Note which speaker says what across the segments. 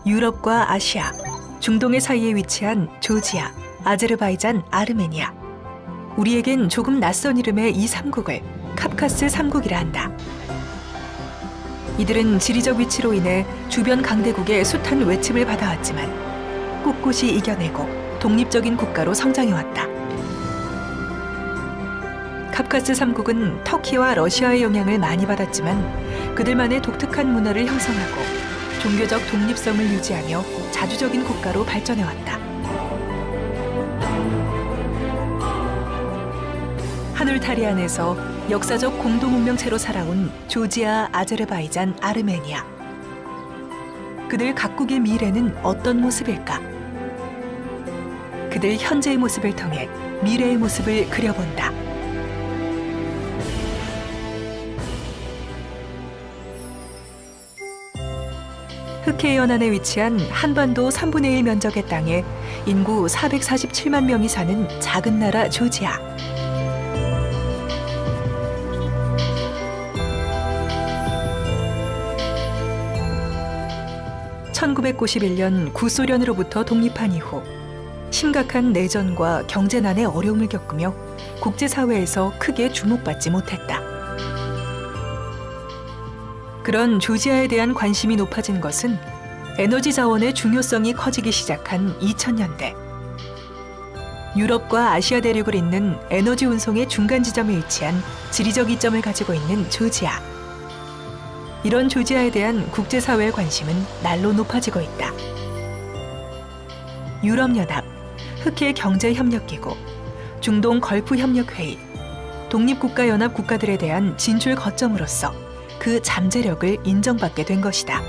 Speaker 1: 유럽과 아시아, 중동의 사이에 위치한 조지아, 아제르바이잔, 아르메니아. 우리에겐 조금 낯선 이름의 이 3국을 카프카스 3국이라 한다. 이들은 지리적 위치로 인해 주변 강대국의 숱한 외침을 받아왔지만 꿋꿋이 이겨내고 독립적인 국가로 성장해왔다. 카프카스 3국은 터키와 러시아의 영향을 많이 받았지만 그들만의 독특한 문화를 형성하고 종교적 독립성을 유지하며 자주적인 국가로 발전해왔다. 하늘다리 안에서 역사적 공동운명체로 살아온 조지아, 아제르바이잔, 아르메니아. 그들 각국의 미래는 어떤 모습일까? 그들 현재의 모습을 통해 미래의 모습을 그려본다. 흑해 연안에 위치한 한반도 3분의 1 면적의 땅에 인구 447만 명이 사는 작은 나라 조지아. (1991년) 구소련으로부터 독립한 이후 심각한 내전과 경제난의 어려움을 겪으며 국제사회에서 크게 주목받지 못했다. 그런 조지아에 대한 관심이 높아진 것은 에너지 자원의 중요성이 커지기 시작한 2000년대. 유럽과 아시아 대륙을 잇는 에너지 운송의 중간 지점에 위치한 지리적 이점을 가지고 있는 조지아. 이런 조지아에 대한 국제사회의 관심은 날로 높아지고 있다. 유럽연합, 흑해 경제협력기구, 중동 걸프협력회의, 독립국가연합 국가들에 대한 진출 거점으로서 그 잠재력을 인정받게 된 것이다.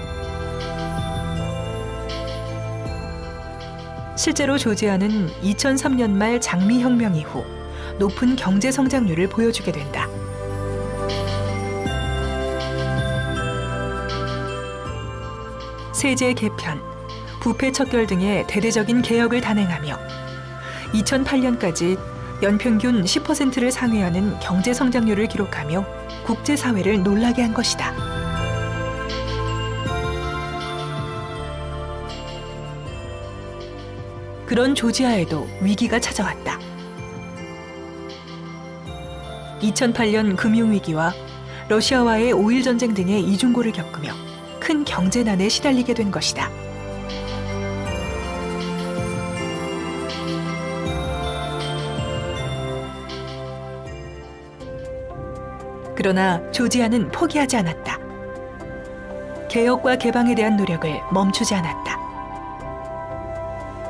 Speaker 1: 실제로 조지아는 2003년 말 장미혁명 이후 높은 경제 성장률을 보여주게 된다. 세제 개편, 부패 척결 등의 대대적인 개혁을 단행하며 2008년까지 연평균 10%를 상회하는 경제 성장률을 기록하며 국제사회를 놀라게 한 것이다. 그런 조지아에도 위기가 찾아왔다. 2008년 금융위기와 러시아와의 5.1 전쟁 등의 이중고를 겪으며 큰 경제난에 시달리게 된 것이다. 그러나 조지아는 포기하지 않았다. 개혁과 개방에 대한 노력을 멈추지 않았다.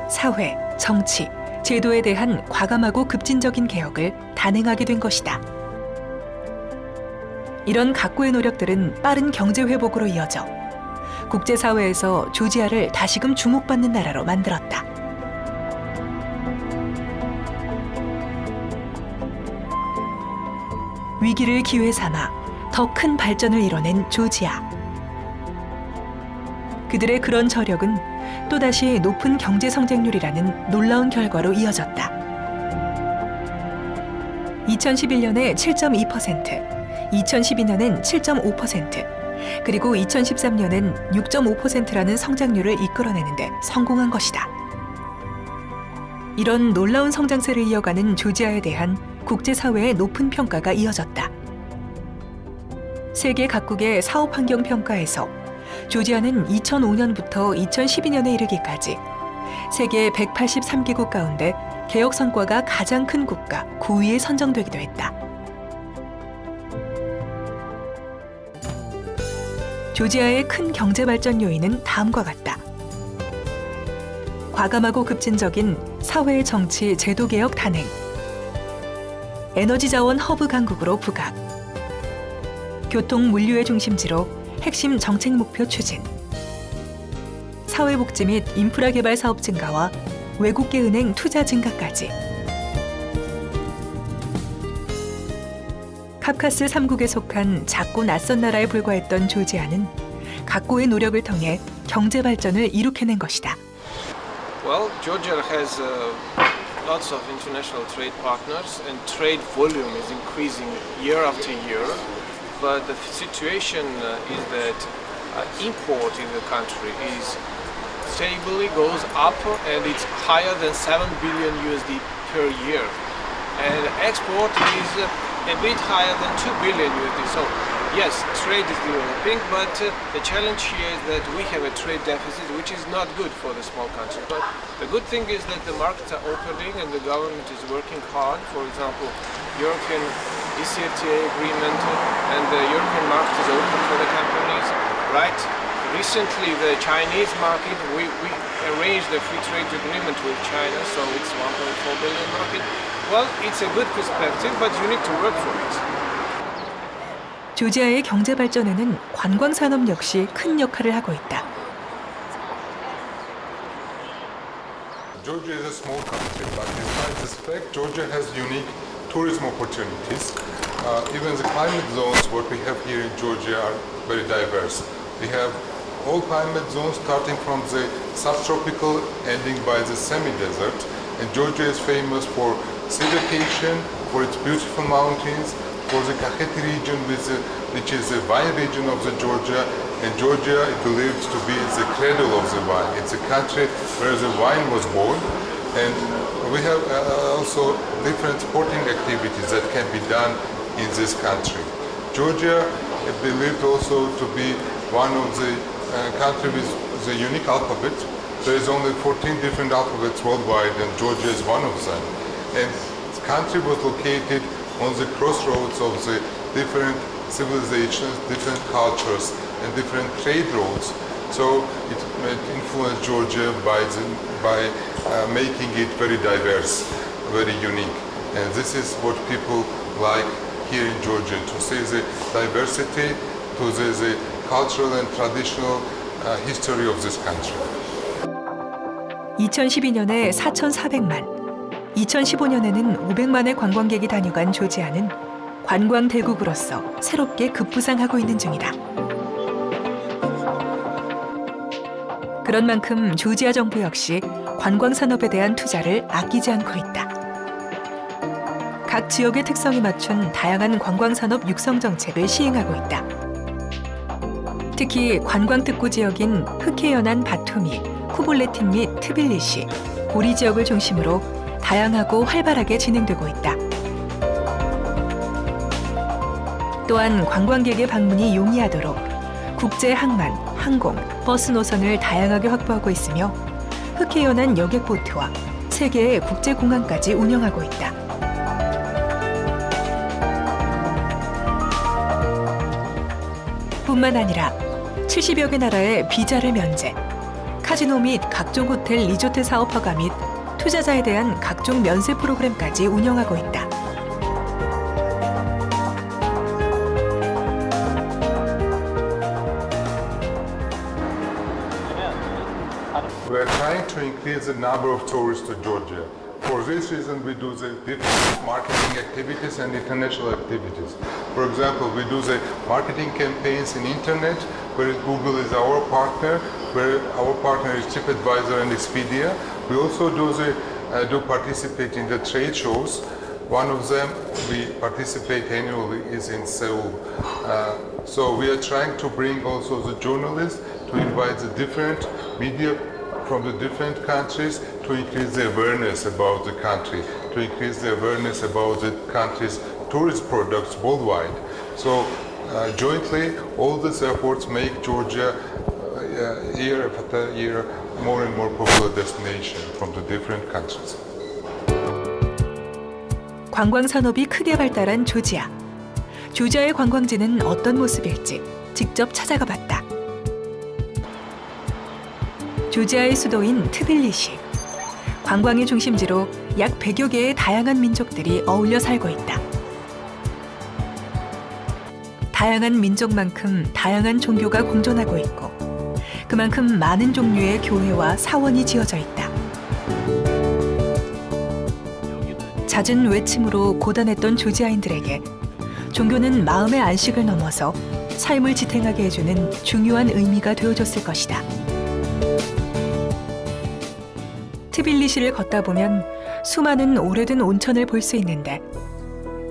Speaker 1: 사회, 정치, 제도에 대한 과감하고 급진적인 개혁을 단행하게 된 것이다. 이런 각고의 노력들은 빠른 경제 회복으로 이어져 국제사회에서 조지아를 다시금 주목받는 나라로 만들었다. 위기를 기회 삼아 더 큰 발전을 이뤄낸 조지아. 그들의 그런 저력은 또다시 높은 경제 성장률이라는 놀라운 결과로 이어졌다. 2011년에 7.2%, 2012년엔 7.5%, 그리고 2013년엔 6.5%라는 성장률을 이끌어내는데 성공한 것이다. 이런 놀라운 성장세를 이어가는 조지아에 대한 국제사회의 높은 평가가 이어졌다. 세계 각국의 사업 환경 평가에서 조지아는 2005년부터 2012년에 이르기까지 세계 183개국 가운데 개혁 성과가 가장 큰 국가 9위에 선정되기도 했다. 조지아의 큰 경제 발전 요인은 다음과 같다. 과감하고 급진적인 사회, 정치, 제도 개혁 단행, 에너지 자원 허브 강국으로 부각, 교통 물류의 중심지로 핵심 정책 목표 추진, 사회복지 및 인프라 개발 사업 증가와 외국계 은행 투자 증가까지. 카프카스 3국에 속한 작고 낯선 나라에 불과했던 조지아는 각고의 노력을 통해 경제 발전을 이룩해낸 것이다.
Speaker 2: Well, Georgia has lots of international trade partners and trade volume is increasing year after year. But the situation is that import in the country is stably goes up, and it's higher than 7 billion USD per year. And export is a bit higher than 2 billion USD. So yes, trade is developing, but the challenge here is that we have a trade deficit, which is not good for the small countries. But the good thing is that the markets are opening and the government is working hard. For example, European DCFTA agreement and the European market is open for the companies, right? Recently, the Chinese market, we arranged a free trade agreement with China, so it's 1.4 billion market. Well, it's a good perspective, but you need to work for it.
Speaker 1: 조지아의 경제 발전에는 관광 산업 역시 큰 역할을 하고 있다.
Speaker 3: Georgia is a small country, but despite this fact, Georgia has unique tourism opportunities. Even the climate zones, what we have here in Georgia, are very diverse. We have all climate zones starting from the subtropical, ending by the semi-desert. And Georgia is famous for sea vacation, for its beautiful mountains, for the Kakheti region, which is the wine region of the Georgia. And Georgia is believed to be the cradle of the wine. It's a country where the wine was born. And we have also different sporting activities that can be done in this country. Georgia is believed also to be one of the countries with the unique alphabet. There is only 14 different alphabets worldwide, and Georgia is one of them. And the country was located on the crossroads of the different civilizations, different cultures, and different trade routes. So it influenced Georgia by making it very diverse, very unique. And this is what people like here in Georgia, to see the diversity, to see the cultural and traditional history of this country.
Speaker 1: 2012년에 4,400만, 2015년에는 500만의 관광객이 다녀간 조지아는 관광 대국으로서 새롭게 급부상하고 있는 중이다. 그런 만큼 조지아 정부 역시 관광 산업에 대한 투자를 아끼지 않고 있다. 각 지역의 특성에 맞춘 다양한 관광 산업 육성 정책을 시행하고 있다. 특히 관광 특구 지역인 흑해연안 바투미, 쿠블레틴 및 트빌리시, 고리 지역을 중심으로 다양하고 활발하게 진행되고 있다. 또한 관광객의 방문이 용이하도록 국제 항만, 항공, 버스 노선을 다양하게 확보하고 있으며 흑해연안 여객보트와 3개의 국제공항까지 운영하고 있다. 뿐만 아니라 70여 개 나라의 비자를 면제, 카지노 및 각종 호텔 리조트 사업 허가 및 투자자에 대한 각종 면세 프로그램까지 운영하고 있다.
Speaker 3: We are trying to increase the number of tourists to Georgia. For this reason, we do the different marketing activities and international activities. For example, we do the marketing campaigns in internet, where Google is our partner, where our partner is TripAdvisor and Expedia. We also do participate in the trade shows. One of them we participate annually is in Seoul. So we are trying to bring also the journalists, to invite the different media from the different countries, to increase the awareness about the country, to increase the awareness about the country's tourist products worldwide. So jointly, all these efforts make Georgia year after year more and more popular destination from the different countries.
Speaker 1: 관광 산업이 크게 발달한 조지아. 조지아의 관광지는 어떤 모습일지 직접 찾아가 봤다. 조지아의 수도인 트빌리시. 관광의 중심지로 약 100여 개의 다양한 민족들이 어울려 살고 있다. 다양한 민족만큼 다양한 종교가 공존하고 있고 그만큼 많은 종류의 교회와 사원이 지어져 있다. 잦은 외침으로 고단했던 조지아인들에게 종교는 마음의 안식을 넘어서 삶을 지탱하게 해주는 중요한 의미가 되어줬을 것이다. 트빌리시를 걷다 보면 수많은 오래된 온천을 볼 수 있는데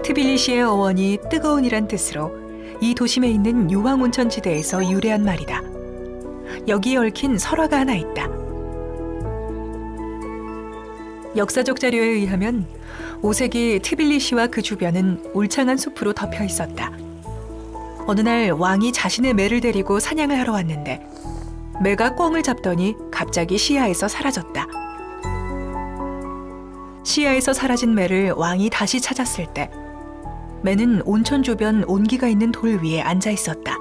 Speaker 1: 트빌리시의 어원이 뜨거운이란 뜻으로 이 도심에 있는 유황 온천지대에서 유래한 말이다. 여기에 얽힌 설화가 하나 있다. 역사적 자료에 의하면 5세기 트빌리시와 그 주변은 울창한 숲으로 덮여 있었다. 어느 날 왕이 자신의 매를 데리고 사냥을 하러 왔는데 매가 꿩을 잡더니 갑자기 시야에서 사라졌다. 시야에서 사라진 매를 왕이 다시 찾았을 때 매는 온천 주변 온기가 있는 돌 위에 앉아 있었다.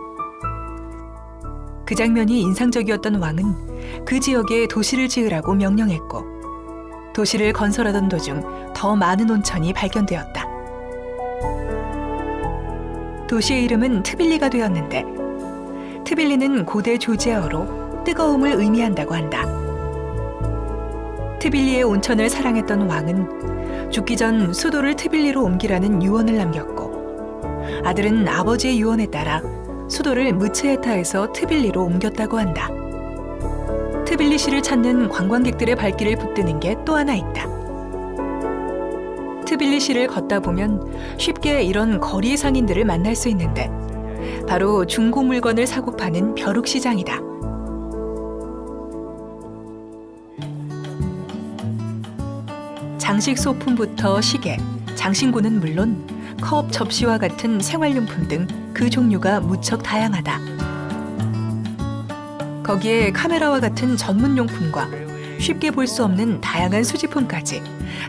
Speaker 1: 그 장면이 인상적이었던 왕은 그 지역에 도시를 지으라고 명령했고 도시를 건설하던 도중 더 많은 온천이 발견되었다. 도시의 이름은 트빌리가 되었는데 트빌리는 고대 조지아어로 뜨거움을 의미한다고 한다. 트빌리의 온천을 사랑했던 왕은 죽기 전 수도를 트빌리로 옮기라는 유언을 남겼고 아들은 아버지의 유언에 따라 수도를 무츠에타에서 트빌리로 옮겼다고 한다. 트빌리시를 찾는 관광객들의 발길을 붙드는 게 또 하나 있다. 트빌리시를 걷다 보면 쉽게 이런 거리 상인들을 만날 수 있는데 바로 중고 물건을 사고 파는 벼룩시장이다. 장식 소품부터 시계, 장신구는 물론 컵, 접시와 같은 생활용품 등 그 종류가 무척 다양하다. 거기에 카메라와 같은 전문용품과 쉽게 볼 수 없는 다양한 수집품까지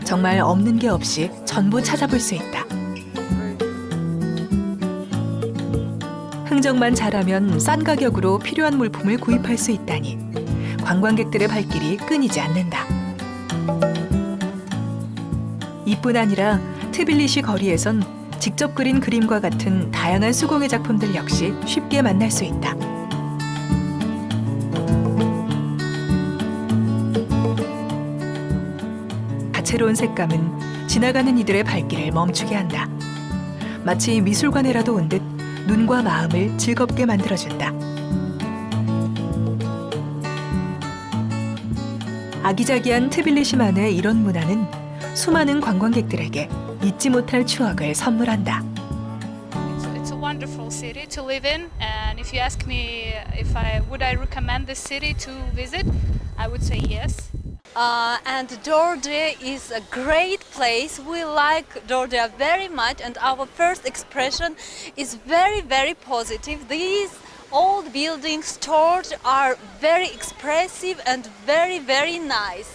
Speaker 1: 정말 없는 게 없이 전부 찾아볼 수 있다. 흥정만 잘하면 싼 가격으로 필요한 물품을 구입할 수 있다니 관광객들의 발길이 끊이지 않는다. 이뿐 아니라 트빌리시 거리에선 직접 그린 그림과 같은 다양한 수공예 작품들 역시 쉽게 만날 수 있다. 다채로운 색감은 지나가는 이들의 발길을 멈추게 한다. 마치 미술관에라도 온 듯 눈과 마음을 즐겁게 만들어준다. 아기자기한 트빌리시만의 이런 문화는 수많은 관광객들에게 잊지 못할 추억을 선물한다.
Speaker 4: It's a wonderful city to live in, and if you ask me if would I recommend this city to visit, I would say yes.
Speaker 5: And Georgia is a great place. We like Georgia very much, and our first expression is very, very positive. These old buildings, stores are very expressive and very, very nice.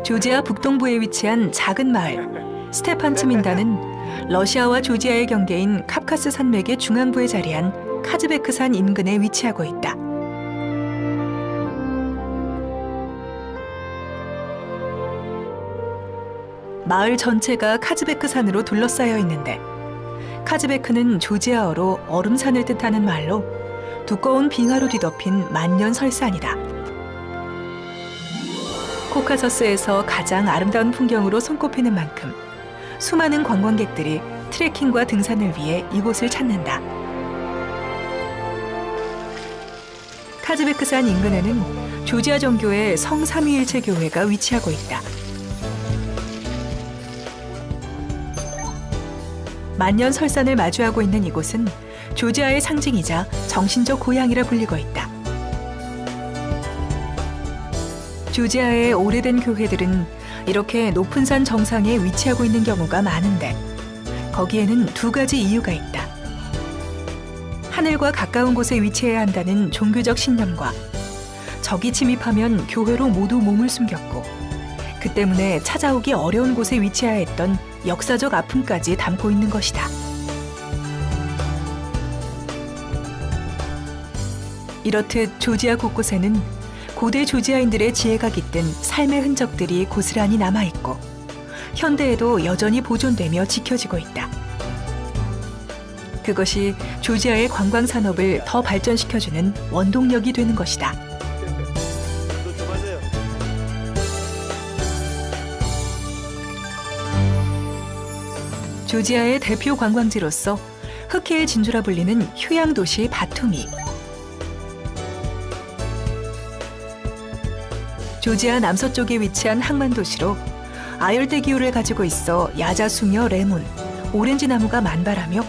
Speaker 1: 조지아 북동부에 위치한 작은 마을 스테판츠민다는 러시아와 조지아의 경계인 카프카스 산맥의 중앙부에 자리한 카즈베크산 인근에 위치하고 있다. 마을 전체가 카즈베크산으로 둘러싸여 있는데 카즈베크는 조지아어로 얼음산을 뜻하는 말로 두꺼운 빙하로 뒤덮인 만년설산이다. 코카서스에서 가장 아름다운 풍경으로 손꼽히는 만큼 수많은 관광객들이 트레킹과 등산을 위해 이곳을 찾는다. 카즈베크산 인근에는 조지아 정교의 성 삼위일체 교회가 위치하고 있다. 만년설산을 마주하고 있는 이곳은 조지아의 상징이자 정신적 고향이라 불리고 있다. 조지아의 오래된 교회들은 이렇게 높은 산 정상에 위치하고 있는 경우가 많은데 거기에는 두 가지 이유가 있다. 하늘과 가까운 곳에 위치해야 한다는 종교적 신념과 적이 침입하면 교회로 모두 몸을 숨겼고 그 때문에 찾아오기 어려운 곳에 위치해야 했던 역사적 아픔까지 담고 있는 것이다. 이렇듯 조지아 곳곳에는 고대 조지아인들의 지혜가 깃든 삶의 흔적들이 고스란히 남아있고 현대에도 여전히 보존되며 지켜지고 있다. 그것이 조지아의 관광 산업을 더 발전시켜주는 원동력이 되는 것이다. 조지아의 대표 관광지로서 흑해의 진주라 불리는 휴양 도시 바투미. 조지아 남서쪽에 위치한 항만 도시로 아열대 기후를 가지고 있어 야자수며 레몬, 오렌지 나무가 만발하며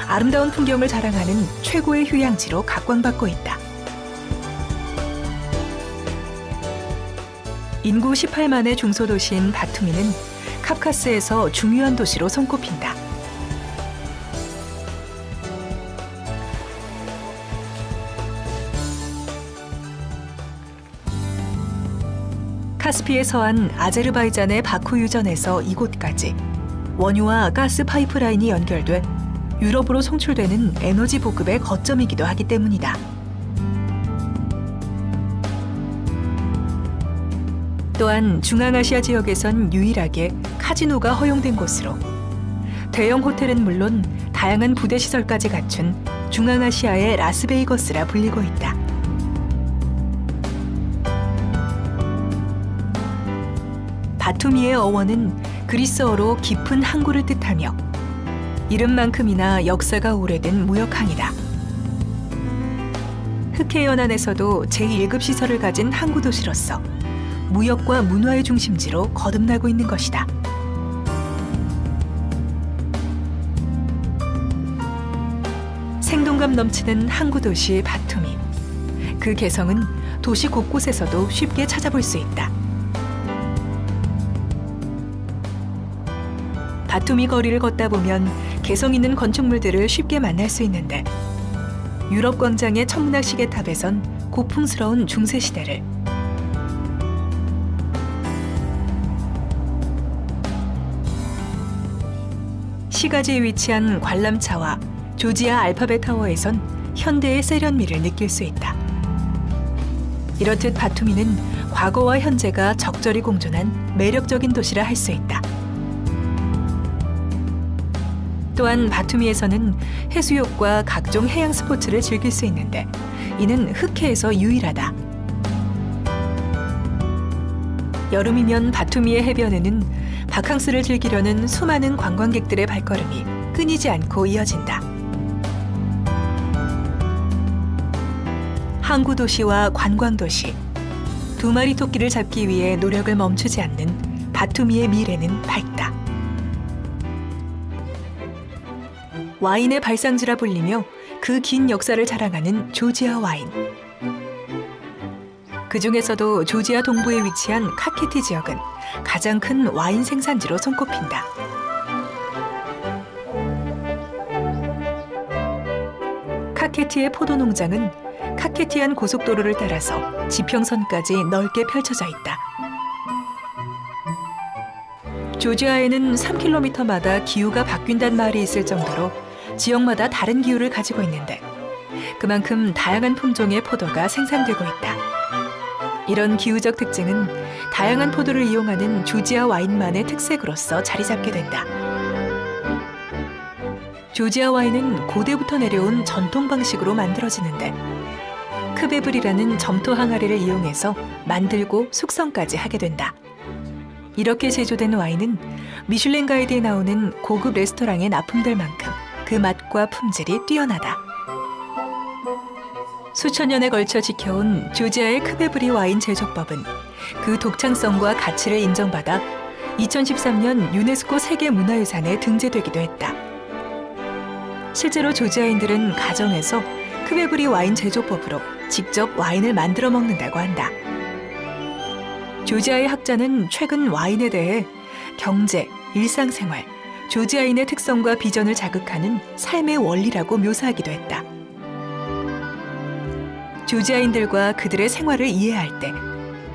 Speaker 1: 아름다운 풍경을 자랑하는 최고의 휴양지로 각광받고 있다. 인구 18만의 중소도시인 바투미는 카프카스에서 중요한 도시로 손꼽힌다. 카스피의 서안 아제르바이잔의 바쿠 유전에서 이곳까지 원유와 가스 파이프라인이 연결돼 유럽으로 송출되는 에너지 보급의 거점이기도 하기 때문이다. 또한 중앙아시아 지역에선 유일하게 카지노가 허용된 곳으로 대형 호텔은 물론 다양한 부대 시설까지 갖춘 중앙아시아의 라스베이거스라 불리고 있다. 바투미의 어원은 그리스어로 깊은 항구를 뜻하며 이름만큼이나 역사가 오래된 무역항이다. 흑해 연안에서도 제1급 시설을 가진 항구 도시로서 무역과 문화의 중심지로 거듭나고 있는 것이다. 생동감 넘치는 항구 도시 바투미. 그 개성은 도시 곳곳에서도 쉽게 찾아볼 수 있다. 바투미 거리를 걷다 보면 개성 있는 건축물들을 쉽게 만날 수 있는데 유럽 광장의 천문학 시계탑에선 고풍스러운 중세 시대를, 시가지에 위치한 관람차와 조지아 알파벳 타워에선 현대의 세련미를 느낄 수 있다. 이렇듯 바투미는 과거와 현재가 적절히 공존한 매력적인 도시라 할 수 있다. 또한 바투미에서는 해수욕과 각종 해양 스포츠를 즐길 수 있는데 이는 흑해에서 유일하다. 여름이면 바투미의 해변에는 바캉스를 즐기려는 수많은 관광객들의 발걸음이 끊이지 않고 이어진다. 항구 도시와 관광 도시, 두 마리 토끼를 잡기 위해 노력을 멈추지 않는 바투미의 미래는 밝다. 와인의 발상지라 불리며 그 긴 역사를 자랑하는 조지아 와인. 그 중에서도 조지아 동부에 위치한 카케티 지역은 가장 큰 와인 생산지로 손꼽힌다. 카케티의 포도 농장은 카케티안 고속도로를 따라서 지평선까지 넓게 펼쳐져 있다. 조지아에는 3km마다 기후가 바뀐다는 말이 있을 정도로 지역마다 다른 기후를 가지고 있는데 그만큼 다양한 품종의 포도가 생산되고 있다. 이런 기후적 특징은 다양한 포도를 이용하는 조지아 와인만의 특색으로서 자리 잡게 된다. 조지아 와인은 고대부터 내려온 전통 방식으로 만들어지는데 크베블이라는 점토 항아리를 이용해서 만들고 숙성까지 하게 된다. 이렇게 제조된 와인은 미슐랭 가이드에 나오는 고급 레스토랑에 납품될 만큼 그 맛과 품질이 뛰어나다. 수천 년에 걸쳐 지켜온 조지아의 크베브리 와인 제조법은 그 독창성과 가치를 인정받아 2013년 유네스코 세계문화유산에 등재되기도 했다. 실제로 조지아인들은 가정에서 크베브리 와인 제조법으로 직접 와인을 만들어 먹는다고 한다. 조지아의 학자는 최근 와인에 대해 경제, 일상생활, 조지아인의 특성과 비전을 자극하는 삶의 원리라고 묘사하기도 했다. 조지아인들과 그들의 생활을 이해할 때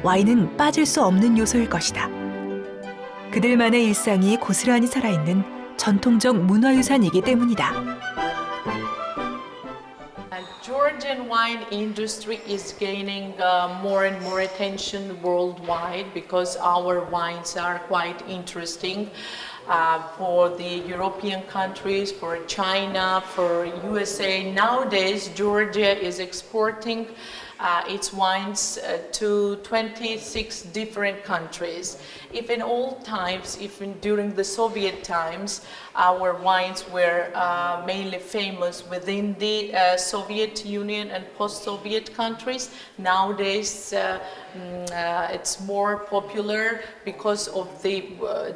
Speaker 1: 와인은 빠질 수 없는 요소일 것이다. 그들만의 일상이 고스란히 살아있는 전통적 문화유산이기 때문이다.
Speaker 6: Georgian wine industry is gaining more and more attention worldwide because our wines are quite interesting for the European countries, for China, for USA. Nowadays, Georgia is exporting its wines to 26 different countries. If in old times, even during the Soviet times, our wines were mainly famous within the Soviet Union and post-Soviet countries. Nowadays, it's more popular because of the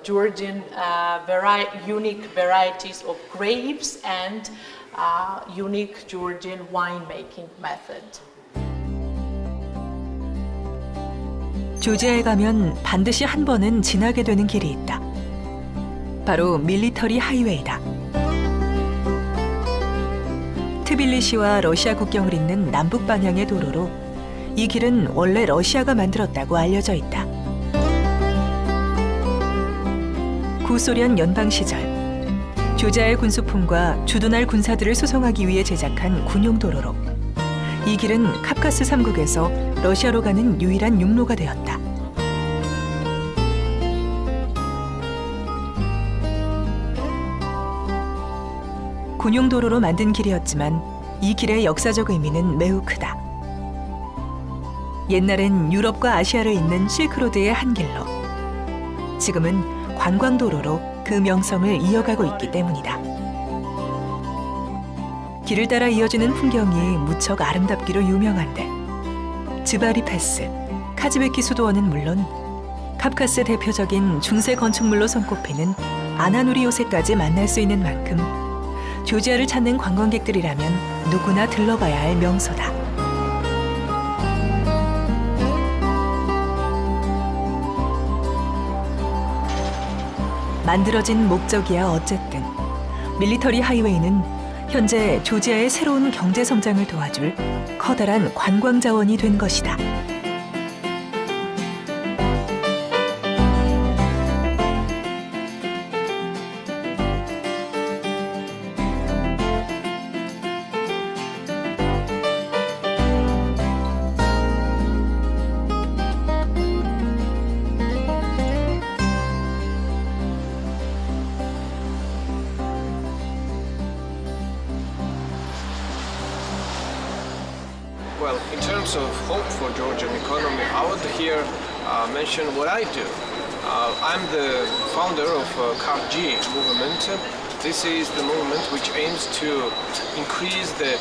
Speaker 6: Georgian unique varieties of grapes and unique Georgian winemaking method.
Speaker 1: 조지아에 가면 반드시 한 번은 지나게 되는 길이 있다. 바로 밀리터리 하이웨이다. 트빌리시와 러시아 국경을 잇는 남북 방향의 도로로 이 길은 원래 러시아가 만들었다고 알려져 있다. 구소련 연방 시절 조지아의 군수품과 주둔할 군사들을 수송하기 위해 제작한 군용 도로로 이 길은 카프카스 3국에서 러시아로 가는 유일한 육로가 되었다. 군용 도로로 만든 길이었지만 이 길의 역사적 의미는 매우 크다. 옛날엔 유럽과 아시아를 잇는 실크로드의 한 길로, 지금은 관광도로로 그 명성을 이어가고 있기 때문이다. 길을 따라 이어지는 풍경이 무척 아름답기로 유명한데 즈바리 패스, 카즈베키 수도원은 물론 카프카스 대표적인 중세 건축물로 손꼽히는 아나누리 요새까지 만날 수 있는 만큼 조지아를 찾는 관광객들이라면 누구나 들러봐야 할 명소다. 만들어진 목적이야 어쨌든 밀리터리 하이웨이는 현재 조지아의 새로운 경제 성장을 도와줄 커다란 관광 자원이 된 것이다.
Speaker 2: Well, in terms of hope for Georgian economy, I would here mention what I do. I'm the founder of CARG movement. This is the movement which aims to increase the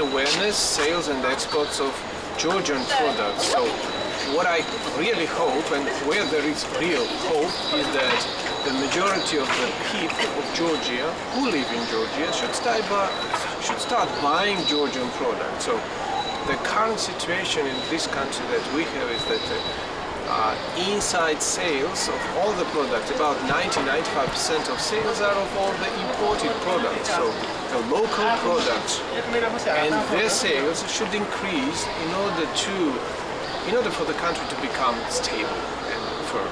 Speaker 2: awareness, sales and exports of Georgian products. So what I really hope and where there is real hope is that the majority of the people of Georgia who live in Georgia should start buying Georgian products. So the current situation in this country that we have is that inside sales of all the products, about 90-95% of sales are of all the imported products. So the local products and their sales should increase in order for the country to become stable and firm.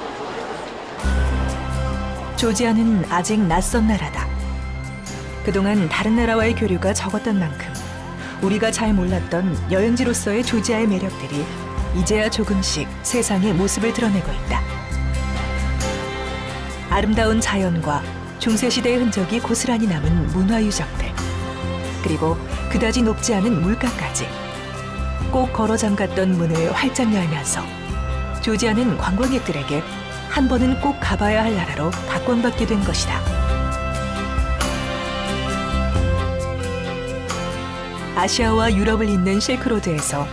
Speaker 1: 조지아는 아직 낯선 나라다. 그동안 다른 나라와의 교류가 적었던 만큼 우리가 잘 몰랐던 여행지로서의 조지아의 매력들이 이제야 조금씩 세상의 모습을 드러내고 있다. 아름다운 자연과 중세시대의 흔적이 고스란히 남은 문화유적들, 그리고 그다지 높지 않은 물가까지 꼭 걸어 잠갔던 문을 활짝 열면서 조지아는 관광객들에게 한 번은 꼭 가봐야 할 나라로 각광받게 된 것이다. 아시아와 유럽을 잇는 실크로드에서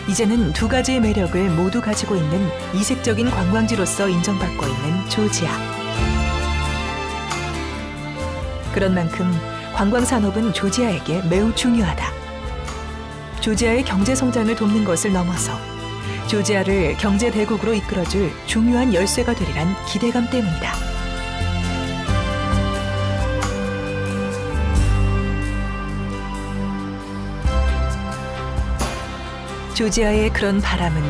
Speaker 1: 이제는 두 가지의 매력을 모두 가지고 있는 이색적인 관광지로서 인정받고 있는 조지아. 그런 만큼 관광 산업은 조지아에게 매우 중요하다. 조지아의 경제 성장을 돕는 것을 넘어서 조지아를 경제 대국으로 이끌어줄 중요한 열쇠가 되리란 기대감 때문이다. 조지아의 그런 바람은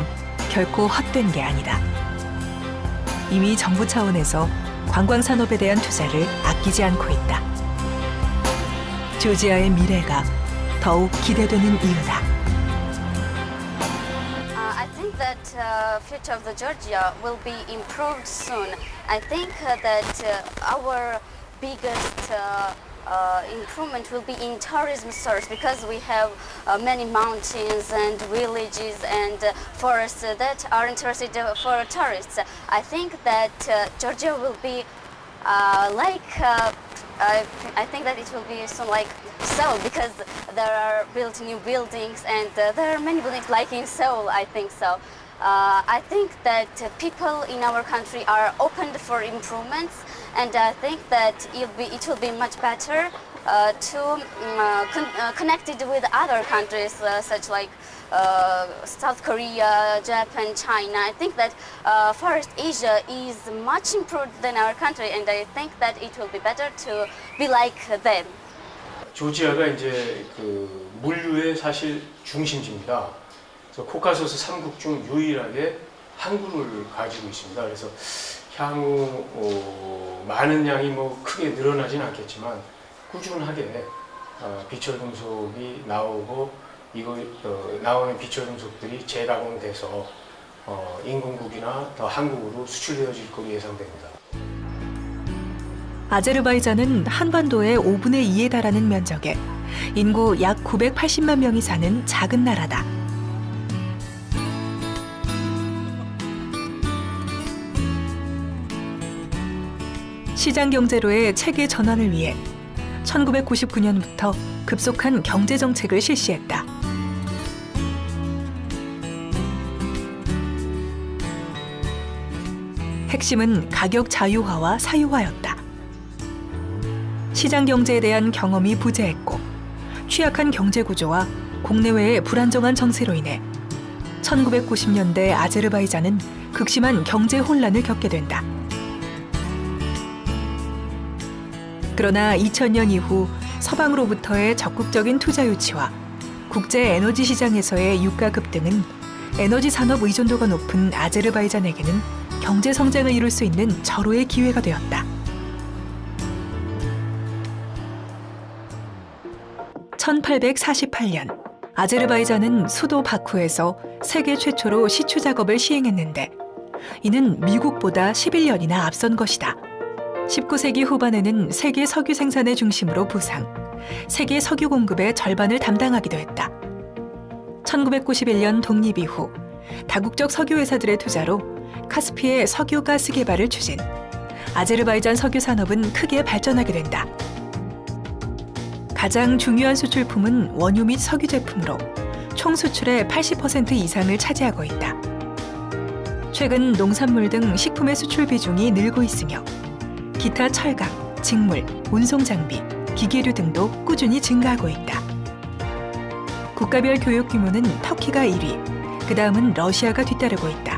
Speaker 1: 결코 헛된 게 아니다. 이미 정부 차원에서 관광 산업에 대한 투자를 아끼지 않고 있다. 조지아의 미래가 더욱 기대되는 이유다.
Speaker 7: I think that future of the Georgia will be improved soon. I think that our biggest improvement will be in tourism source because we have many mountains and villages and forests that are interested for tourists. I think that Georgia will be I think that it will be soon like Seoul because there are built new buildings and there are many buildings like in Seoul, I think so. I think that people in our country are open for improvements and I think that it will be much better to connect it with other countries such like South Korea, Japan, China. I think that Far East Asia is much improved than our country, and I think that it will be better to be like them.
Speaker 8: 조지아가 이제 그 물류의 사실 중심지입니다. 그래서 코카소스 3국 중 유일하게 항구를 가지고 있습니다. 그래서 향후 많은 양이 뭐 크게 늘어나진 않겠지만 꾸준하게 비철금속이 나오고 나오는 비철금속들이 재가공돼서 인근국이나 더 한국으로 수출되어질 것으로 예상됩니다.
Speaker 1: 아제르바이잔은 한반도의 5분의 2에 달하는 면적에 인구 약 980만 명이 사는 작은 나라다. 시장 경제로의 체계 전환을 위해 1999년부터 급속한 경제 정책을 실시했다. 핵심은 가격 자유화와 사유화였다. 시장 경제에 대한 경험이 부재했고 취약한 경제 구조와 국내외의 불안정한 정세로 인해 1990년대 아제르바이잔은 극심한 경제 혼란을 겪게 된다. 그러나 2000년 이후 서방으로부터의 적극적인 투자 유치와 국제 에너지 시장에서의 유가 급등은 에너지 산업 의존도가 높은 아제르바이잔에게는 경제 성장을 이룰 수 있는 절호의 기회가 되었다. 1848년 아제르바이잔은 수도 바쿠에서 세계 최초로 시추 작업을 시행했는데 이는 미국보다 11년이나 앞선 것이다. 19세기 후반에는 세계 석유 생산의 중심으로 부상, 세계 석유 공급의 절반을 담당하기도 했다. 1991년 독립 이후 다국적 석유 회사들의 투자로 카스피의 석유 가스 개발을 추진, 아제르바이잔 석유 산업은 크게 발전하게 된다. 가장 중요한 수출품은 원유 및 석유 제품으로 총 수출의 80% 이상을 차지하고 있다. 최근 농산물 등 식품의 수출 비중이 늘고 있으며 기타 철강, 직물, 운송 장비, 기계류 등도 꾸준히 증가하고 있다. 국가별 교육 규모는 터키가 1위, 그 다음은 러시아가 뒤따르고 있다.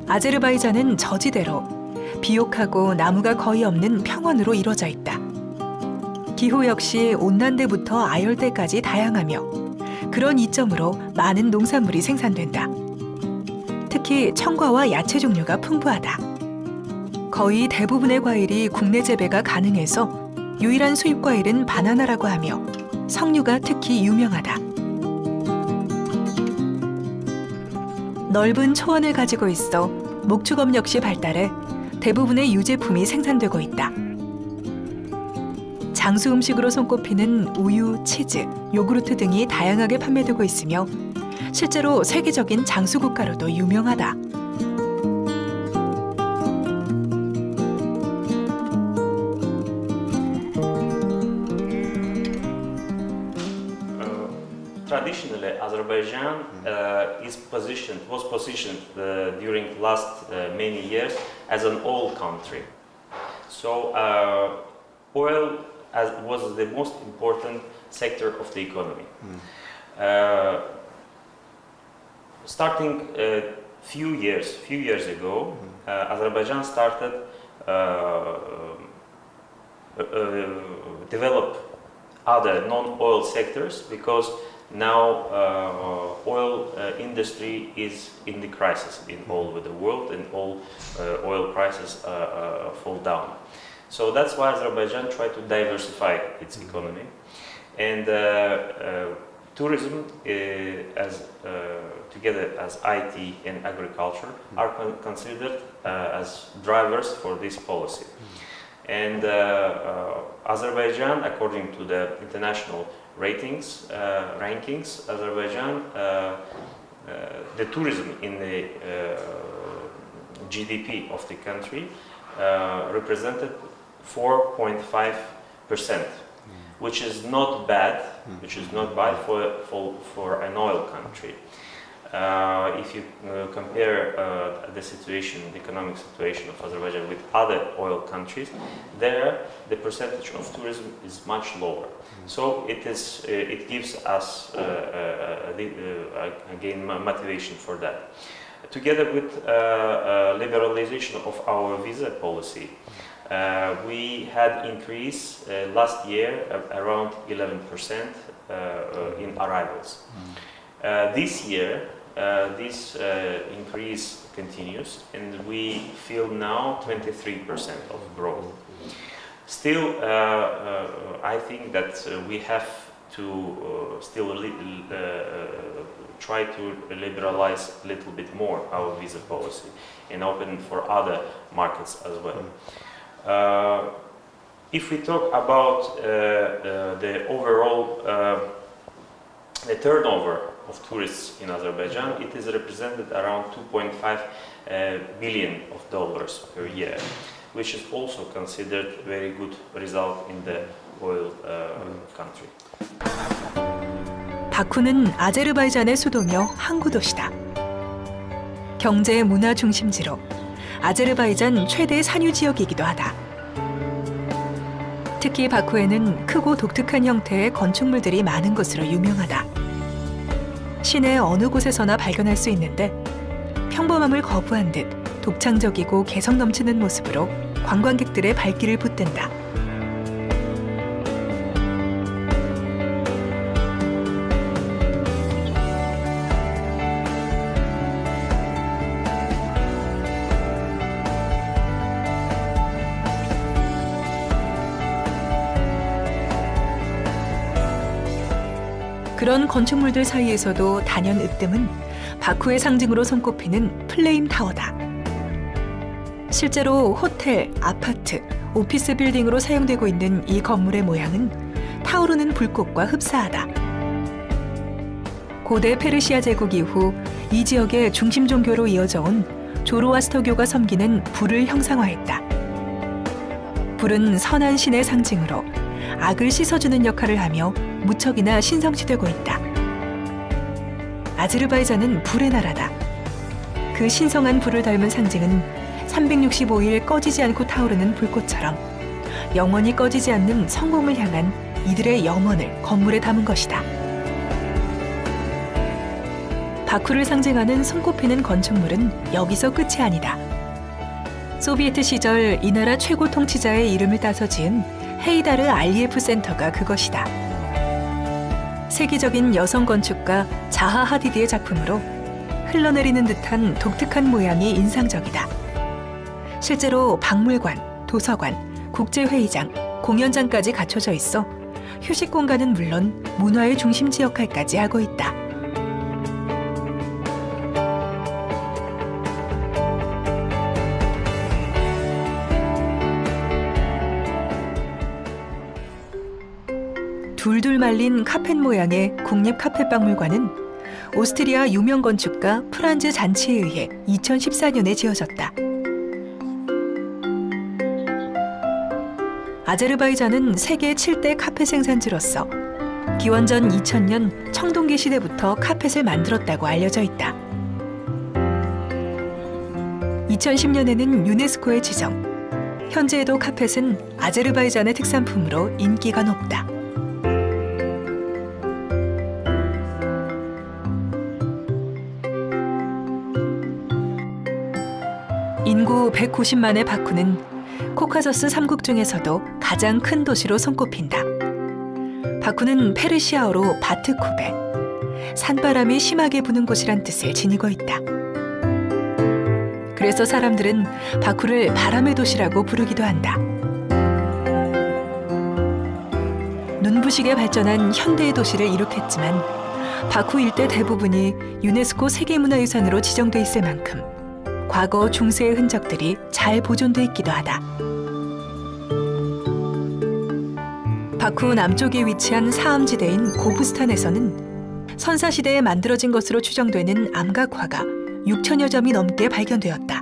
Speaker 1: 아제르바이잔은 저지대로 비옥하고 나무가 거의 없는 평원으로 이루어져 있다. 기후 역시 온난대부터 아열대까지 다양하며 그런 이점으로 많은 농산물이 생산된다. 특히 청과와 야채 종류가 풍부하다. 거의 대부분의 과일이 국내 재배가 가능해서 유일한 수입 과일은 바나나라고 하며 석류가 특히 유명하다. 넓은 초원을 가지고 있어 목축업 역시 발달해 대부분의 유제품이 생산되고 있다. 장수 음식으로 손꼽히는 우유, 치즈, 요구르트 등이 다양하게 판매되고 있으며 실제로 세계적인 장수 국가로도 유명하다.
Speaker 9: Traditionally, Azerbaijan was positioned during last many years as an oil country. So oil was the most important sector of the economy. Starting a few years ago, Azerbaijan started develop other non-oil sectors because now oil industry is in the crisis in all over the world, and all oil prices fall down. So that's why Azerbaijan tried to diversify its economy, and tourism together as IT and agriculture are considered as drivers for this policy. And Azerbaijan, according to the international rankings, Azerbaijan, the tourism in the GDP of the country represented 4.5%, which is not bad, for an oil country. if you compare the situation, the economic situation of Azerbaijan with other oil countries, there the percentage of tourism is much lower. So it gives us again motivation for that. Together with liberalization of our visa policy, we had increase last year around 11% in arrivals. This year, this increase continues, and we feel now 23% of growth. Still, I think that we have to still try to liberalize a little bit more our visa policy and open for other markets as well. If we talk about the overall the turnover of tourists in Azerbaijan, it is represented around $2.5 billion per year, which is also considered very good result in the oil country.
Speaker 1: 바쿠는 아제르바이잔의 수도며 항구 도시다. 경제 문화 중심지로 아제르바이잔 최대 산유 지역이기도 하다. 특히 바쿠에는 크고 독특한 형태의 건축물들이 많은 것으로 유명하다. 시내 어느 곳에서나 발견할 수 있는데 평범함을 거부한 듯 독창적이고 개성 넘치는 모습으로 관광객들의 발길을 붙든다. 그런 건축물들 사이에서도 단연 으뜸은 바쿠의 상징으로 손꼽히는 플레임 타워다. 실제로 호텔, 아파트, 오피스 빌딩으로 사용되고 있는 이 건물의 모양은 타오르는 불꽃과 흡사하다. 고대 페르시아 제국 이후 이 지역의 중심 종교로 이어져 온 조로아스터교가 섬기는 불을 형상화했다. 불은 선한 신의 상징으로 악을 씻어주는 역할을 하며 무척이나 신성시되고 있다. 아제르바이잔은 불의 나라다. 그 신성한 불을 닮은 상징은 365일 꺼지지 않고 타오르는 불꽃처럼 영원히 꺼지지 않는 성공을 향한 이들의 염원을 건물에 담은 것이다. 바쿠를 상징하는 손꼽히는 건축물은 여기서 끝이 아니다. 소비에트 시절 이 나라 최고 통치자의 이름을 따서 지은 헤이다르 알리예프 센터가 그것이다. 세계적인 여성 건축가 자하 하디디의 작품으로 흘러내리는 듯한 독특한 모양이 인상적이다. 실제로 박물관, 도서관, 국제회의장, 공연장까지 갖춰져 있어 휴식 공간은 물론 문화의 중심지 역할까지 하고 있다. 둘둘 말린 카펫 모양의 국립 카펫박물관은 오스트리아 유명 건축가 프란즈 잔치에 의해 2014년에 지어졌다. 아제르바이잔은 세계 7대 카펫 생산지로서 기원전 2000년 청동기 시대부터 카펫을 만들었다고 알려져 있다. 2010년에는 유네스코에 지정. 현재에도 카펫은 아제르바이잔의 특산품으로 인기가 높다. 인구 190만의 바쿠는 코카서스 3국 중에서도 가장 큰 도시로 손꼽힌다. 바쿠는 페르시아어로 바트쿠베, 산바람이 심하게 부는 곳이란 뜻을 지니고 있다. 그래서 사람들은 바쿠를 바람의 도시라고 부르기도 한다. 눈부시게 발전한 현대의 도시를 이룩했지만 바쿠 일대 대부분이 유네스코 세계문화유산으로 지정돼 있을 만큼 과거 중세의 흔적들이 잘 보존돼 있기도 하다. 바쿠 남쪽에 위치한 사암지대인 고부스탄에서는 선사시대에 만들어진 것으로 추정되는 암각화가 6천여 점이 넘게 발견되었다.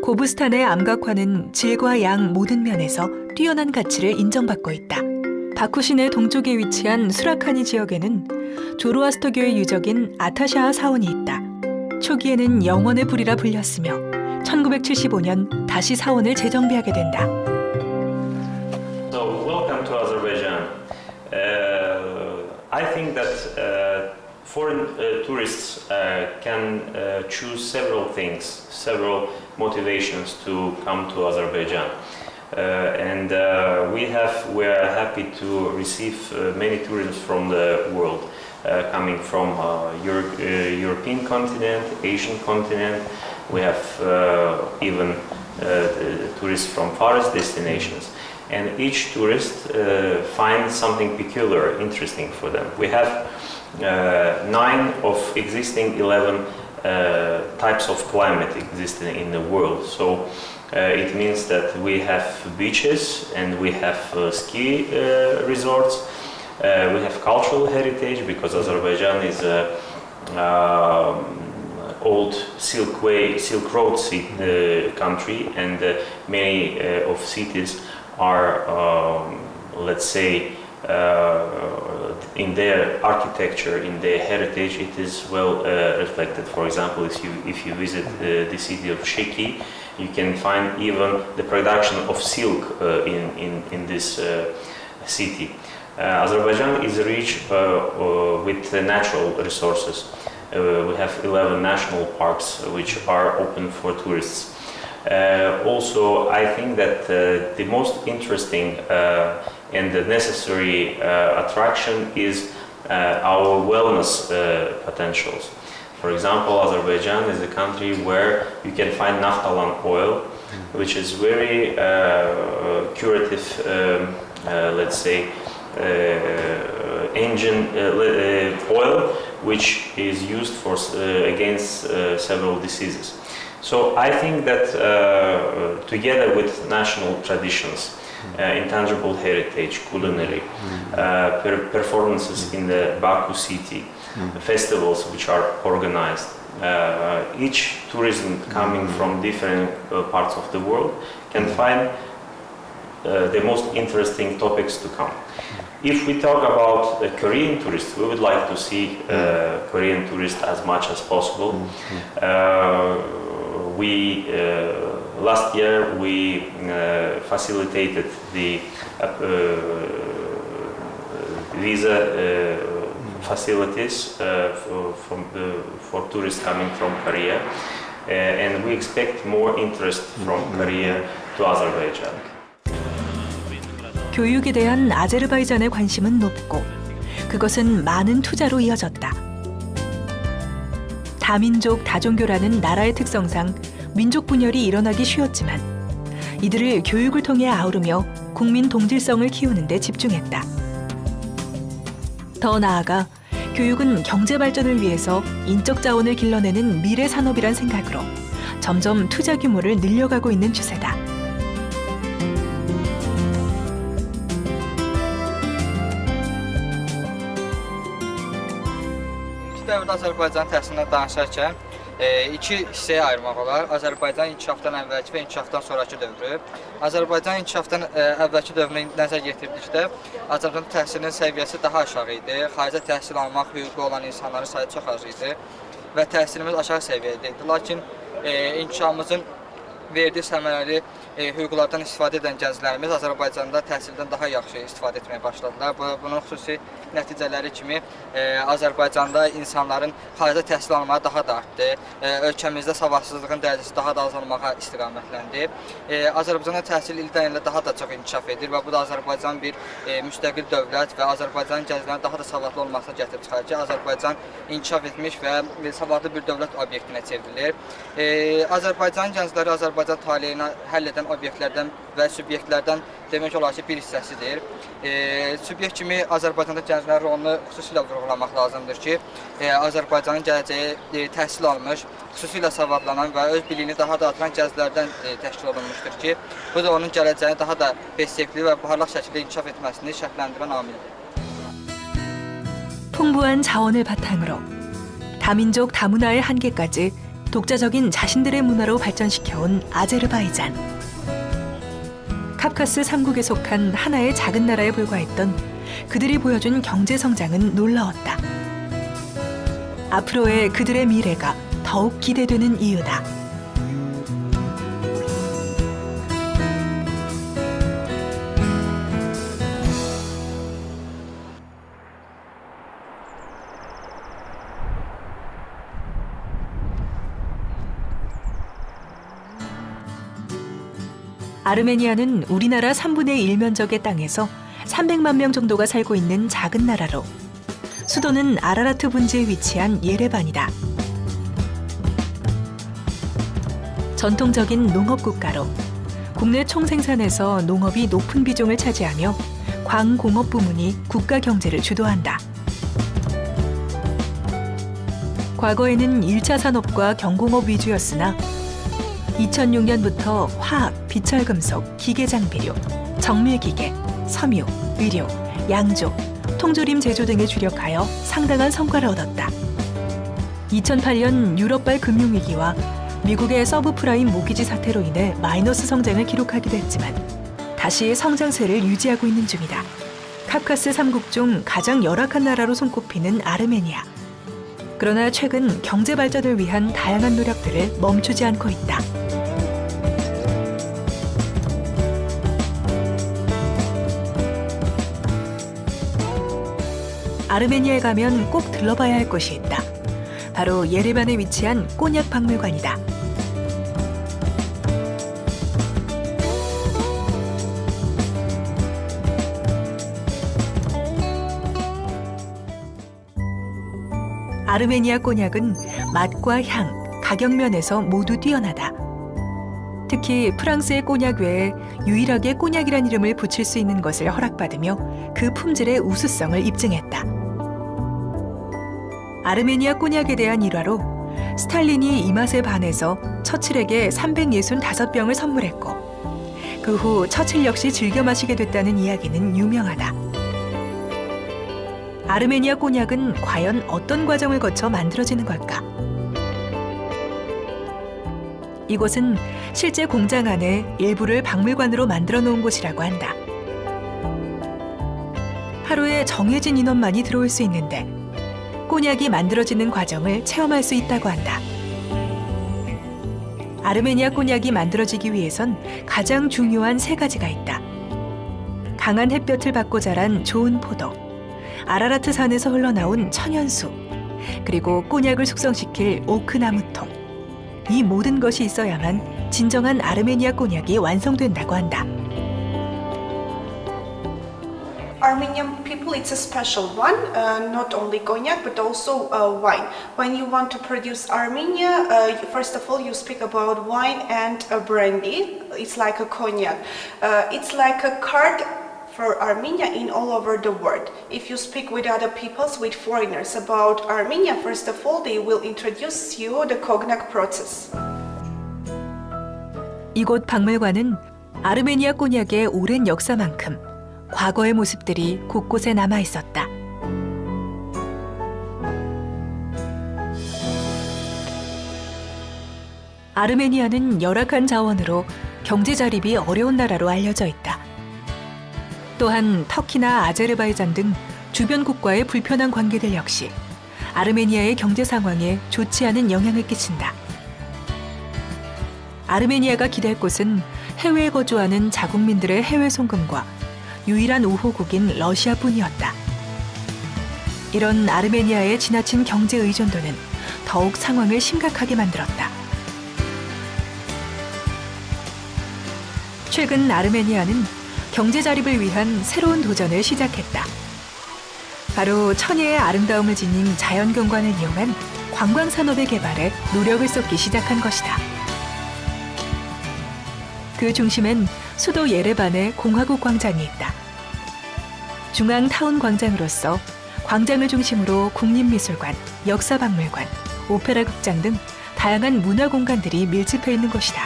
Speaker 1: 고부스탄의 암각화는 질과 양 모든 면에서 뛰어난 가치를 인정받고 있다. 바쿠 시내 동쪽에 위치한 수라카니 지역에는 조로아스터교의 유적인 아타샤아 사원이 있다. 초기에는 영원의 불이라 불렸으며 1975년 다시 사원을 재정비하게 된다.
Speaker 9: So welcome to Azerbaijan. I think that foreign tourists can choose several things, several motivations to come to Azerbaijan. And we are happy to receive many tourists from the world, coming from European continent, Asian continent. We have even tourists from forest destinations. And each tourist finds something peculiar, interesting for them. We have 9 of existing 11 types of climate existing in the world. So it means that we have beaches and we have ski resorts. We have cultural heritage because Azerbaijan is a old Silk Road country, and many of cities are, let's say, in their architecture, in their heritage, it is well reflected. For example, if you visit the city of Sheki, you can find even the production of silk in this city. Azerbaijan is rich with natural resources. We have 11 national parks which are open for tourists. Also, I think that the most interesting and the necessary attraction is our wellness potentials. For example, Azerbaijan is a country where you can find naphthalene oil, which is very curative, let's say, engine oil, which is used for against several diseases. So I think that together with national traditions, intangible heritage, culinary, performances in the Baku city, festivals which are organized, each tourism coming from different parts of the world can find the most interesting topics to come. If we talk about Korean tourists, we would like to see Korean tourists as much as possible. Last year we facilitated the visa facilities for tourists coming from Korea, and we expect more interest from Korea to Azerbaijan.
Speaker 1: 교육에 대한 아제르바이잔의 관심은 높고 그것은 많은 투자로 이어졌다. 다민족 다종교라는 나라의 특성상 민족 분열이 일어나기 쉬웠지만 이들을 교육을 통해 아우르며 국민 동질성을 키우는 데 집중했다. 더 나아가 교육은 경제 발전을 위해서 인적 자원을 길러내는 미래 산업이란 생각으로 점점 투자 규모를 늘려가고 있는 추세다.
Speaker 10: Dövrdə Azərbaycan təhsilindən danışarkən iki hissəyə ayırmaq olar. Azərbaycan inkişafdan əvvəlki və inkişafdan sonraki dövrü. Azərbaycan inkişafdan əvvəlki dövrünü nəzər yetirdikdə Azərbaycan təhsilinin səviyyəsi daha aşağı idi. Xaricə təhsil almaq hüququ olan insanların sayı çox az idi və təhsilimiz aşağı səviyyədə idi. Lakin inkişafımızın verdiyi səmərəli hüquqlardan istifadə edən gənclərimiz Azərbaycanda təhsildən daha yaxşı istifadə etməyə başladılar. Bunun xüsusi nəticələri kimi Azərbaycanda insanların xaricə təhsil almağı daha da artdı. Ölkəmizdə savadsızlığın dərəcəsi daha da azalmağa istiqamətləndi. Azərbaycanda təhsil ildən ilə daha da çox inkişaf edir və bu da Azərbaycan bir müstəqil dövlət və Azərbaycan gənclərinin daha da savadlı olmasına gətirib çıxarır ki, Azərbaycan inkişaf etmiş və savadlı bir dövlət obyektinə çevrilir. Azərbaycan gəncləri Azərbaycan taleyini həll edən obyektlərdən və subyektlərdən demək olar ki, bir hissəsidir. Subyekt kimi Azərbaycanda gənclərin rolunu xüsusilə vurğulamaq lazımdır ki, Azərbaycanın gələcəyi təhsil almış, xüsusilə savadlanan və öz biliyini daha da artıran gənclərdən təşkil olunmuşdur ki, bu da onun gələcəyini daha da perspektivli və parlaq şəkildə inkişaf etməsini şərtləndirən amildir.
Speaker 1: 풍부한 자원을 바탕으로 다민족 다문화의 한계까지 독자적인 자신들의 문화로 발전시켜온 아제르바이잔. 카프카스 3국에 속한 하나의 작은 나라에 불과했던 그들이 보여준 경제 성장은 놀라웠다. 앞으로의 그들의 미래가 더 더욱 기대되는 이유다. 아르메니아는 우리나라 3분의 1 면적의 땅에서 300만 명 정도가 살고 있는 작은 나라로 수도는 아라라트 분지에 위치한 예레반이다. 전통적인 농업 국가로 국내 총생산에서 농업이 높은 비중을 차지하며 광공업 부문이 국가 경제를 주도한다. 과거에는 1차 산업과 경공업 위주였으나 2006년부터 화학, 비철금속, 기계장비류, 정밀기계, 섬유, 의료, 양조, 통조림 제조 등에 주력하여 상당한 성과를 얻었다. 2008년 유럽발 금융위기와 미국의 서브프라임 모기지 사태로 인해 마이너스 성장을 기록하기도 했지만 다시 성장세를 유지하고 있는 중이다. 카프카스 3국 중 가장 열악한 나라로 손꼽히는 아르메니아. 그러나 최근 경제 발전을 위한 다양한 노력들을 멈추지 않고 있다. 아르메니아에 가면 꼭 들러봐야 할 곳이 있다. 바로 예레반에 위치한 꼬냑 박물관이다. 아르메니아 꼬냑은 맛과 향, 가격 면에서 모두 뛰어나다. 특히 프랑스의 꼬냑 외에 유일하게 꼬냑이란 이름을 붙일 수 있는 것을 허락받으며 그 품질의 우수성을 입증했다. 아르메니아 꼬냑에 대한 일화로 스탈린이 이 맛에 반해서 처칠에게 365병을 선물했고 그 후 처칠 역시 즐겨 마시게 됐다는 이야기는 유명하다. 아르메니아 꼬냑은 과연 어떤 과정을 거쳐 만들어지는 걸까? 이곳은 실제 공장 안에 일부를 박물관으로 만들어 놓은 곳이라고 한다. 하루에 정해진 인원만이 들어올 수 있는데 꼬냑이 만들어지는 과정을 체험할 수 있다고 한다. 아르메니아 꼬냑이 만들어지기 위해선 가장 중요한 3가지가 있다. 강한 햇볕을 받고 자란 좋은 포도, 아라라트 산에서 흘러나온 천연수, 그리고 꼬냑을 숙성시킬 오크 나무통. 이 모든 것이 있어야만 진정한 아르메니아 꼬냑이 완성된다고 한다.
Speaker 11: Armenian people, it's a special one, not only cognac but also wine. When you want to produce Armenia, first of all you speak about wine and brandy. It's like a cognac. It's like a card for Armenia in all over the world. If you speak with other peoples, with foreigners about Armenia, first of all they will introduce you the cognac process.
Speaker 1: 이곳 박물관은 아르메니아 꼬냑의 오랜 역사만큼 과거의 모습들이 곳곳에 남아 있었다. 아르메니아는 열악한 자원으로 경제 자립이 어려운 나라로 알려져 있다. 또한 터키나 아제르바이잔 등 주변 국가의 불편한 관계들 역시 아르메니아의 경제 상황에 좋지 않은 영향을 끼친다. 아르메니아가 기댈 곳은 해외에 거주하는 자국민들의 해외 송금과 유일한 우호국인 러시아뿐이었다. 이런 아르메니아의 지나친 경제 의존도는 더욱 상황을 심각하게 만들었다. 최근 아르메니아는 경제 자립을 위한 새로운 도전을 시작했다. 바로 천혜의 아름다움을 지닌 자연경관을 이용한 관광산업의 개발에 노력을 쏟기 시작한 것이다. 그 중심엔 수도 예레반의 공화국 광장이 있다. 중앙 타운 광장으로서 광장을 중심으로 국립미술관, 역사박물관, 오페라 극장 등 다양한 문화 공간들이 밀집해 있는 곳이다.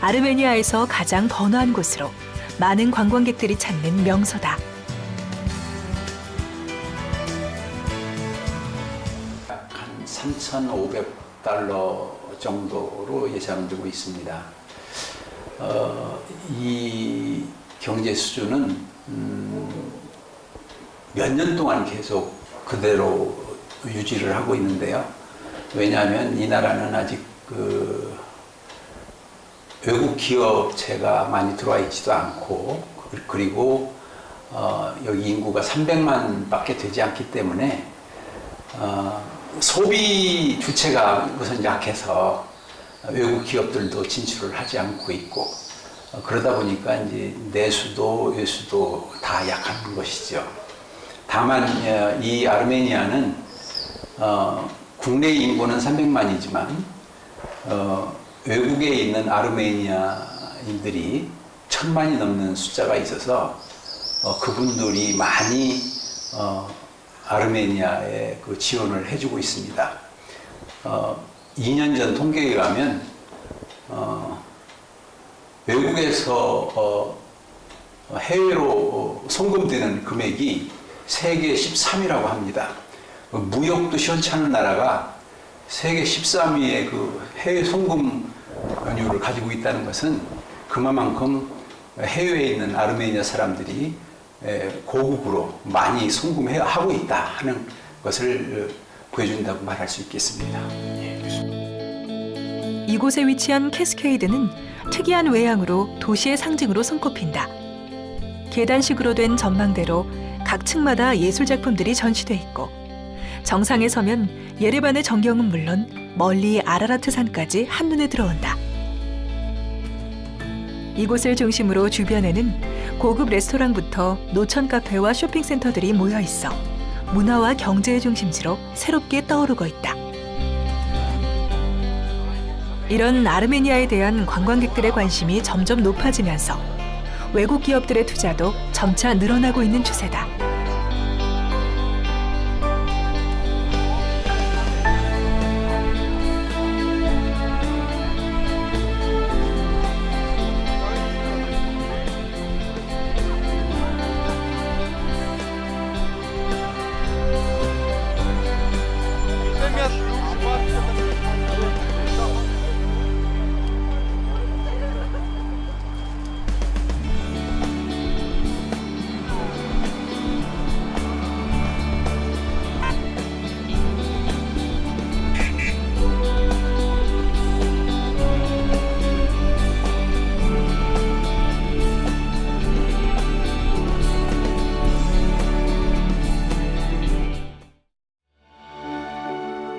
Speaker 1: 아르메니아에서 가장 번화한 곳으로 많은 관광객들이 찾는 명소다.
Speaker 12: 한 3,500달러 정도로 예상되고 있습니다. 이 경제 수준은 몇 년 동안 계속 그대로 유지를 하고 있는데요. 왜냐하면 이 나라는 아직 외국 기업체가 많이 들어와 있지도 않고, 그리고 여기 인구가 300만 밖에 되지 않기 때문에 소비 주체가 우선 약해서 외국 기업들도 진출을 하지 않고 있고, 그러다 보니까 이제 내수도 외수도 다 약한 것이죠. 다만 이 아르메니아는 국내 인구는 300만이지만 외국에 있는 아르메니아인들이 1000만이 넘는 숫자가 있어서 그분들이 많이 아르메니아에 그 지원을 해주고 있습니다. 2년 전 통계에 의하면 외국에서 해외로 송금되는 금액이 세계 13위라고 합니다. 무역도 시원찮은 나라가 세계 13위의 그 해외 송금률을 가지고 있다는 것은 그만큼 해외에 있는 아르메니아 사람들이 고국으로 많이 송금하고 있다 하는 것을 보여준다고 말할 수 있겠습니다.
Speaker 1: 이곳에 위치한 캐스케이드는 특이한 외양으로 도시의 상징으로 손꼽힌다. 계단식으로 된 전망대로 각 층마다 예술작품들이 전시돼 있고, 정상에 서면 예레반의 전경은 물론 멀리 아라라트 산까지 한눈에 들어온다. 이곳을 중심으로 주변에는 고급 레스토랑부터 노천 카페와 쇼핑센터들이 모여 있어 문화와 경제의 중심지로 새롭게 떠오르고 있다. 이런 아르메니아에 대한 관광객들의 관심이 점점 높아지면서 외국 기업들의 투자도 점차 늘어나고 있는 추세다.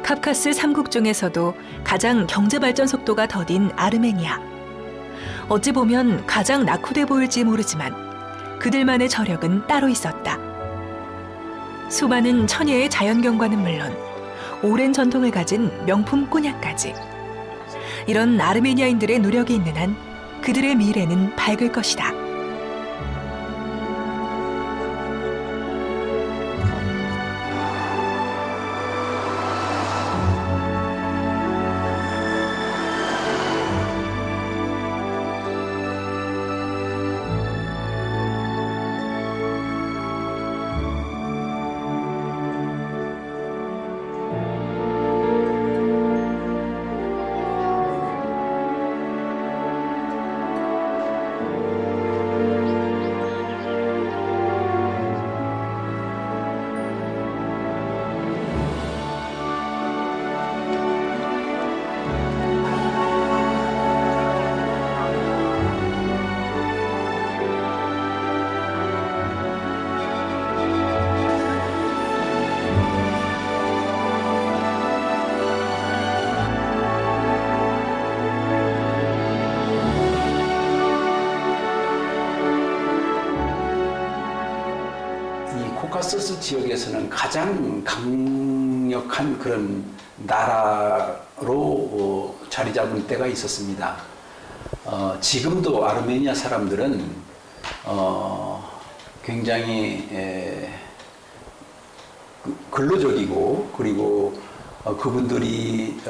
Speaker 1: 카카스 3국 중에서도 가장 경제 발전 속도가 더딘 아르메니아. 어찌 보면 가장 낙후돼 보일지 모르지만 그들만의 저력은 따로 있었다. 수많은 천혜의 자연경관은 물론 오랜 전통을 가진 명품 꼬냑까지. 이런 아르메니아인들의 노력이 있는 한 그들의 미래는 밝을 것이다.
Speaker 12: 코카소스 지역에서는 가장 강력한 그런 나라로 자리 잡은 때가 있었습니다. 지금도 아르메니아 사람들은 굉장히 근로적이고, 그리고 그분들이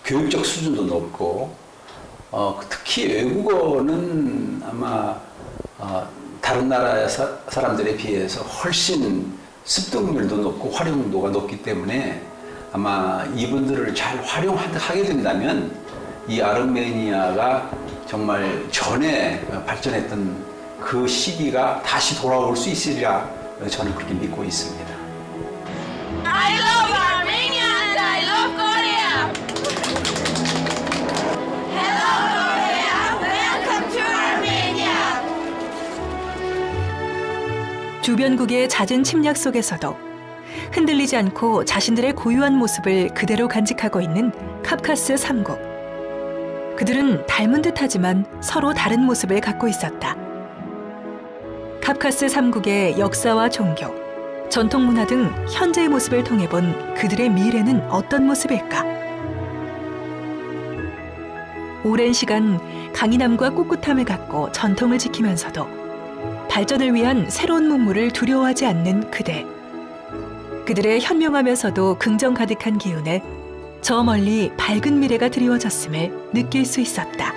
Speaker 12: 교육적 수준도 높고, 특히 외국어는 아마 다른 나라 사람들에 비해서 훨씬 습득률도 높고 활용도가 높기 때문에 아마 이분들을 잘 활용하게 된다면 이 아르메니아가 정말 전에 발전했던 그 시기가 다시 돌아올 수 있으리라 저는 그렇게 믿고 있습니다.
Speaker 13: I love Armenia and I love Korea. Hello Korea, welcome to Armenia.
Speaker 1: 주변국의 잦은 침략 속에서도 흔들리지 않고 자신들의 고유한 모습을 그대로 간직하고 있는 카프카스 3국. 그들은 닮은 듯하지만 서로 다른 모습을 갖고 있었다. 카프카스 3국의 역사와 종교, 전통 문화 등 현재의 모습을 통해 본 그들의 미래는 어떤 모습일까? 오랜 시간 강인함과 꿋꿋함을 갖고 전통을 지키면서도 발전을 위한 새로운 문물을 두려워하지 않는 그대. 그들의 현명하면서도 긍정 가득한 기운에 저 멀리 밝은 미래가 드리워졌음을 느낄 수 있었다.